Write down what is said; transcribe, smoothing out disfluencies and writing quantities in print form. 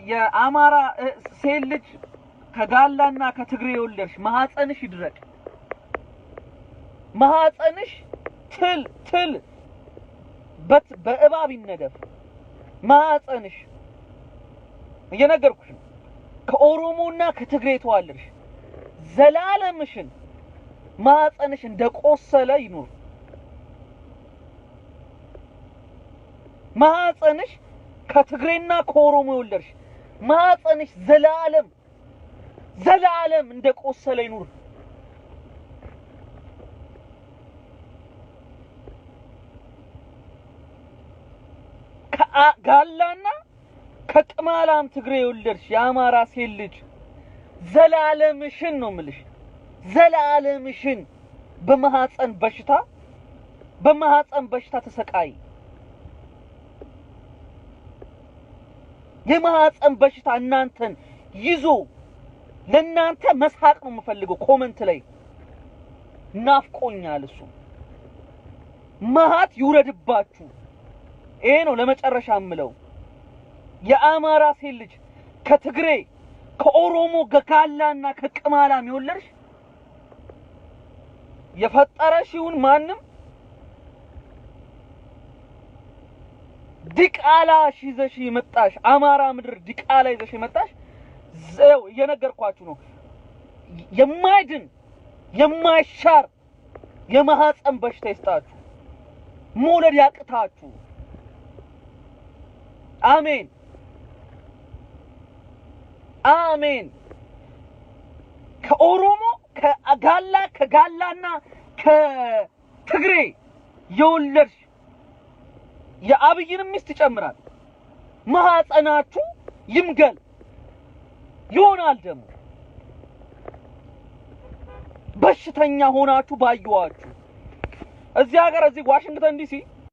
የአማራ ሴት ልጅ ከጋላና ከትግሬ ወልደሽ ማህፀንሽ ይድረቅ ማህፀንሽ ትል በእባብ ይነደፍ ማህፀንሽ እየነገርኩሽ ከኦሮሞና ከትግሬ ተዋልደሽ ዘላለምሽን ማህፀንሽ እንደቆሰለ ይኑር ማህፀንሽ ከትግሬና ከኦሮሞ ወልደሽ ማህፀንሽ ዘላለም እንደቆሰለ ይኑር ጋላና ከቅማላም ትግሬ ወልደሽ የአማራ ሴት ልጅ ዘላለምሽን ነው ምልሽ ዘላለምሽን በማህፀን በሽታ ተሰቃይ የማህፀን በሽታ እናንተን ይዞ ለናንተ መስሐቅ ነው የምፈልገው ኮሜንት ላይ ናፍቆኛል እሱ ማሃት ይውረድባችሁ ይሄ ነው ለመጨረሻ ምለው የአማራ ሴት ልጅ ከትግሬ ከኦሮሞ ጋላና ከቅማላም ይወለርሽ የፈጠረሽውን ማንም ዲቃላ ይዘሽ ይመጣሽ አማራ ምድር ዲቃላ ይዘሽ ይመጣሽ ዘው እየነገርኳችሁ ነው የማይድን የማይሻር የማህፀን በሽታ ይስጣችሁ መውለድ ያቅታችሁ አሜን አሜን ከኦሮሞ ከጋላና ከትግሬ የወለድሽ የአብይንም ሚስት ይጨምራል ማህፀናችሁ ይምገል ይሆናል ደሞ በሽተኛ ሆናችሁ ባዩዋችሁ እዚህ ሀገር እዚህ ዋሽንግተን ዲሲ